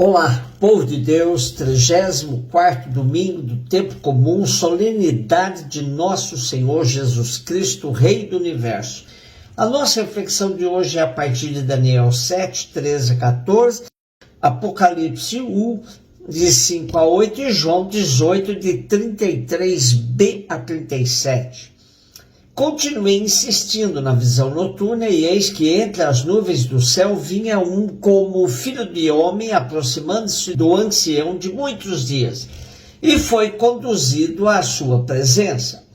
Olá, povo de Deus, 34º domingo do tempo comum, solenidade de nosso Senhor Jesus Cristo, Rei do Universo. A nossa reflexão de hoje é a partir de Daniel 7, 13 a 14, Apocalipse 1, de 5 a 8 e João 18, de 33b a 37. Continuei insistindo na visão noturna, e eis que entre as nuvens do céu vinha um como filho de homem, aproximando-se do ancião de muitos dias, e foi conduzido à sua presença.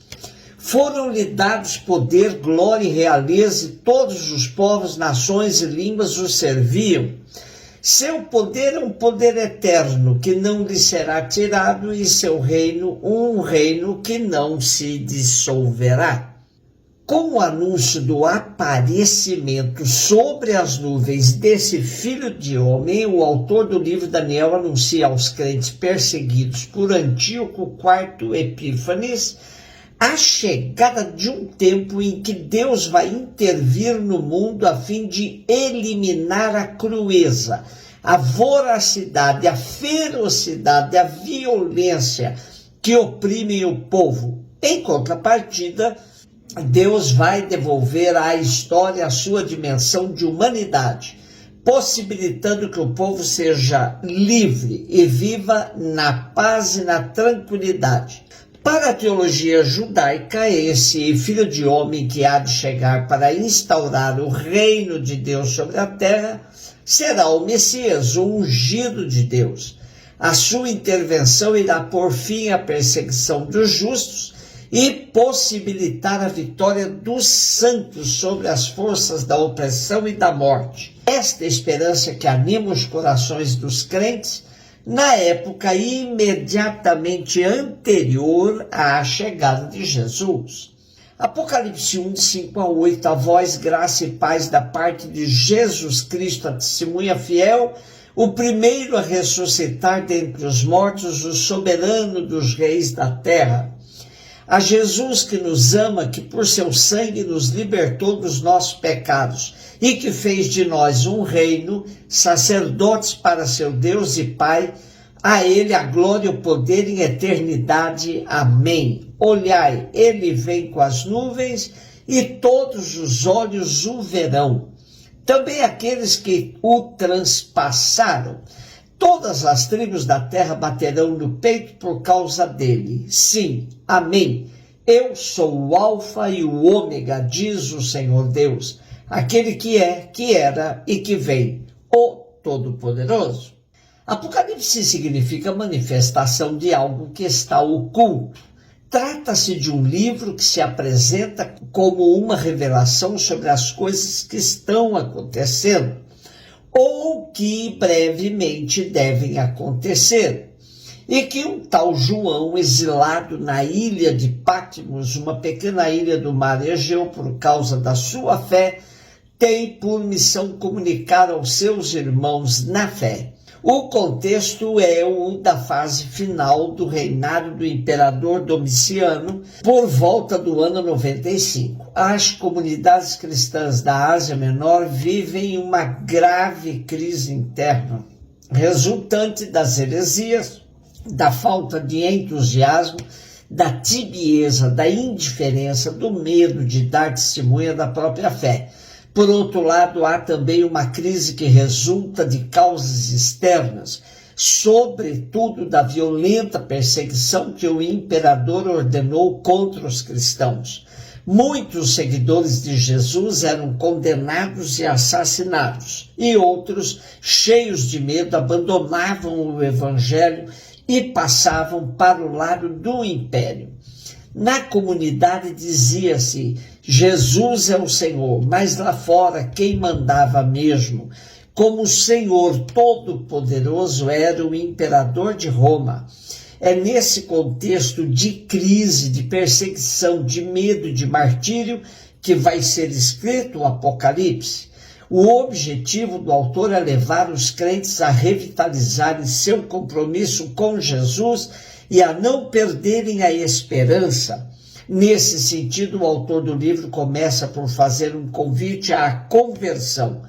Foram-lhe dados poder, glória e realeza, e todos os povos, nações e línguas o serviam. Seu poder é um poder eterno, que não lhe será tirado, e seu reino, um reino que não se dissolverá. Com o anúncio do aparecimento sobre as nuvens desse filho de homem, o autor do livro Daniel anuncia aos crentes perseguidos por Antíoco IV Epífanes a chegada de um tempo em que Deus vai intervir no mundo a fim de eliminar a crueza, a voracidade, a ferocidade, a violência que oprimem o povo. Em contrapartida, Deus vai devolver à história a sua dimensão de humanidade, possibilitando que o povo seja livre e viva na paz e na tranquilidade. Para a teologia judaica, esse filho de homem que há de chegar para instaurar o reino de Deus sobre a terra será o Messias, o ungido de Deus. A sua intervenção irá pôr fim à perseguição dos justos e possibilitar a vitória dos santos sobre as forças da opressão e da morte. Esta esperança que anima os corações dos crentes na época imediatamente anterior à chegada de Jesus. Apocalipse 1, de 5 a 8, a vós, graça e paz da parte de Jesus Cristo, a testemunha fiel, o primeiro a ressuscitar dentre os mortos, o soberano dos reis da terra. A Jesus que nos ama, que por seu sangue nos libertou dos nossos pecados e que fez de nós um reino, sacerdotes para seu Deus e Pai, a ele a glória e o poder em eternidade. Amém. Olhai, ele vem com as nuvens e todos os olhos o verão, também aqueles que o transpassaram. Todas as tribos da terra baterão no peito por causa dele. Sim, amém. Eu sou o Alfa e o Ômega, diz o Senhor Deus, aquele que é, que era e que vem, o Todo-Poderoso. Apocalipse significa manifestação de algo que está oculto. Trata-se de um livro que se apresenta como uma revelação sobre as coisas que estão acontecendo, ou que brevemente devem acontecer, e que um tal João, exilado na ilha de Patmos, uma pequena ilha do mar Egeu, por causa da sua fé, tem por missão comunicar aos seus irmãos na fé. O contexto é o da fase final do reinado do imperador Domiciano, por volta do ano 95. As comunidades cristãs da Ásia Menor vivem uma grave crise interna, resultante das heresias, da falta de entusiasmo, da tibieza, da indiferença, do medo de dar testemunha da própria fé. Por outro lado, há também uma crise que resulta de causas externas, sobretudo da violenta perseguição que o imperador ordenou contra os cristãos. Muitos seguidores de Jesus eram condenados e assassinados, e outros, cheios de medo, abandonavam o evangelho e passavam para o lado do império. Na comunidade dizia-se: Jesus é o Senhor, mas lá fora quem mandava mesmo, como o Senhor Todo-Poderoso, era o imperador de Roma. É nesse contexto de crise, de perseguição, de medo e de martírio que vai ser escrito o Apocalipse. O objetivo do autor é levar os crentes a revitalizarem seu compromisso com Jesus e a não perderem a esperança. Nesse sentido, o autor do livro começa por fazer um convite à conversão.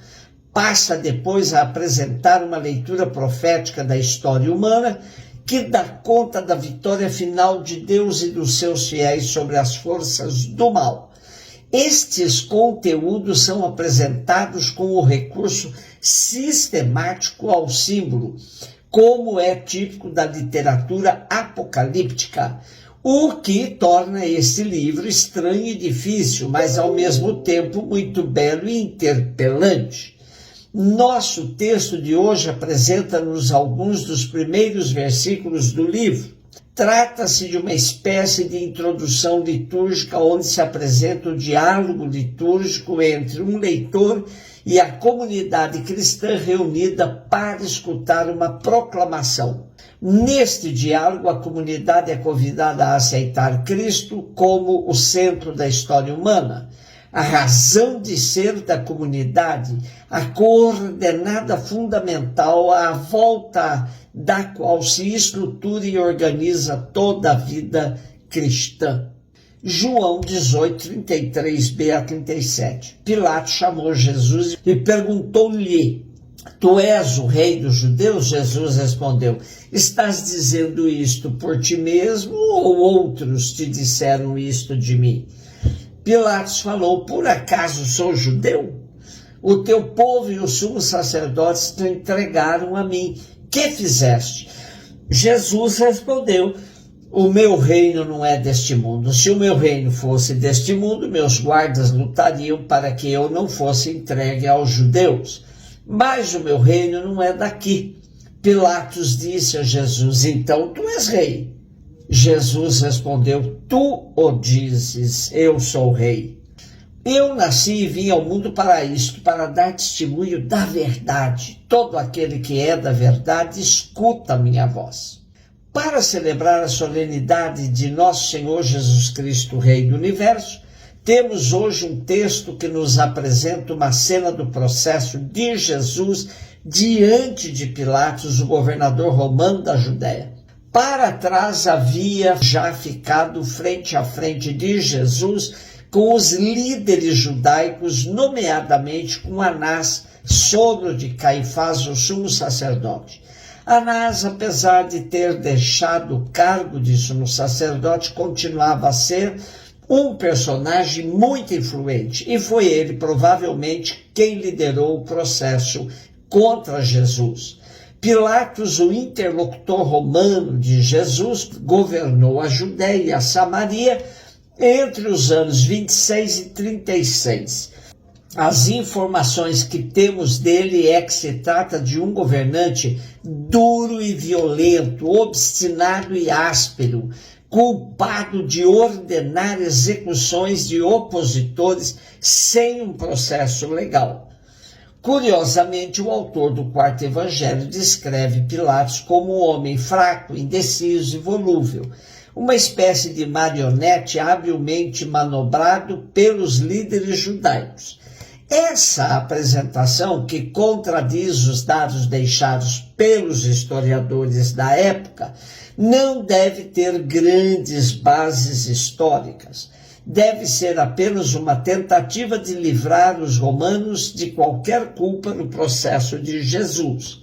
passa depois a apresentar uma leitura profética da história humana que dá conta da vitória final de Deus e dos seus fiéis sobre as forças do mal. Estes conteúdos são apresentados com o recurso sistemático ao símbolo, como é típico da literatura apocalíptica, o que torna este livro estranho e difícil, mas ao mesmo tempo muito belo e interpelante. Nosso texto de hoje apresenta-nos alguns dos primeiros versículos do livro. Trata-se de uma espécie de introdução litúrgica onde se apresenta o diálogo litúrgico entre um leitor e a comunidade cristã reunida para escutar uma proclamação. Neste diálogo, a comunidade é convidada a aceitar Cristo como o centro da história humana, a razão de ser da comunidade, a coordenada fundamental à volta da qual se estrutura e organiza toda a vida cristã. João 18, 33b a 37. Pilatos chamou Jesus e perguntou-lhe: Tu és o rei dos judeus? Jesus respondeu: Estás dizendo isto por ti mesmo ou outros te disseram isto de mim? Pilatos falou: Por acaso sou judeu? O teu povo e os sumos sacerdotes te entregaram a mim. Que fizeste? Jesus respondeu: O meu reino não é deste mundo. Se o meu reino fosse deste mundo, meus guardas lutariam para que eu não fosse entregue aos judeus. Mas o meu reino não é daqui. Pilatos disse a Jesus: Então tu és rei. Jesus respondeu: Tu o dizes, eu sou rei. Eu nasci e vim ao mundo para isto, para dar testemunho da verdade. Todo aquele que é da verdade escuta a minha voz. Para celebrar a solenidade de nosso Senhor Jesus Cristo, Rei do Universo, temos hoje um texto que nos apresenta uma cena do processo de Jesus diante de Pilatos, o governador romano da Judéia. Para trás havia já ficado frente a frente de Jesus com os líderes judaicos, nomeadamente com Anás, sogro de Caifás, o sumo sacerdote. Anás, apesar de ter deixado o cargo de sumo sacerdote, continuava a ser um personagem muito influente, e foi ele provavelmente quem liderou o processo contra Jesus. Pilatos, o interlocutor romano de Jesus, governou a Judéia e a Samaria entre os anos 26 e 36. As informações que temos dele é que se trata de um governante duro e violento, obstinado e áspero, culpado de ordenar execuções de opositores sem um processo legal. Curiosamente, o autor do quarto evangelho descreve Pilatos como um homem fraco, indeciso e volúvel, uma espécie de marionete habilmente manobrado pelos líderes judaicos. Essa apresentação, que contradiz os dados deixados pelos historiadores da época, não deve ter grandes bases históricas. Deve ser apenas uma tentativa de livrar os romanos de qualquer culpa no processo de Jesus.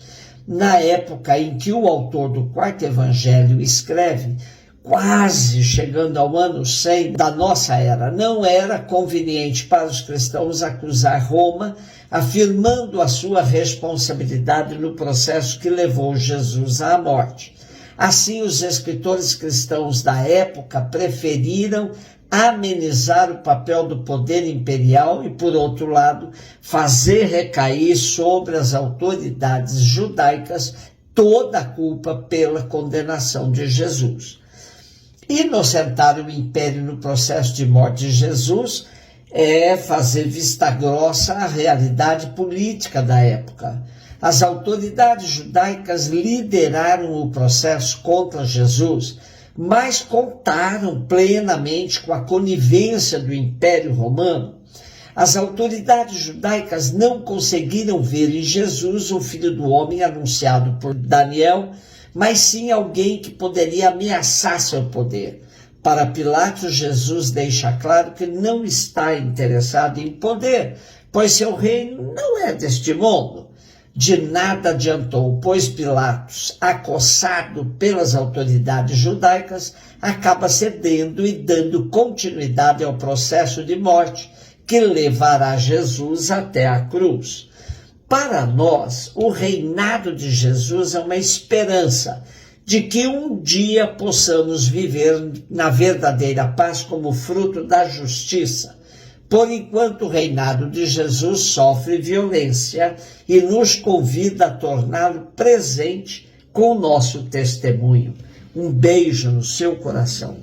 Na época em que o autor do quarto evangelho escreve, quase chegando ao ano 100 da nossa era, não era conveniente para os cristãos acusar Roma, afirmando a sua responsabilidade no processo que levou Jesus à morte. Assim, os escritores cristãos da época preferiram amenizar o papel do poder imperial e, por outro lado, fazer recair sobre as autoridades judaicas toda a culpa pela condenação de Jesus. Inocentar o império no processo de morte de Jesus é fazer vista grossa à realidade política da época. As autoridades judaicas lideraram o processo contra Jesus, mas contaram plenamente com a conivência do Império Romano. As autoridades judaicas não conseguiram ver em Jesus o Filho do Homem anunciado por Daniel, mas sim alguém que poderia ameaçar seu poder. Para Pilatos, Jesus deixa claro que não está interessado em poder, pois seu reino não é deste mundo. De nada adiantou, pois Pilatos, acossado pelas autoridades judaicas, acaba cedendo e dando continuidade ao processo de morte que levará Jesus até a cruz. Para nós, o reinado de Jesus é uma esperança de que um dia possamos viver na verdadeira paz como fruto da justiça. Por enquanto, o reinado de Jesus sofre violência e nos convida a torná-lo presente com o nosso testemunho. Um beijo no seu coração.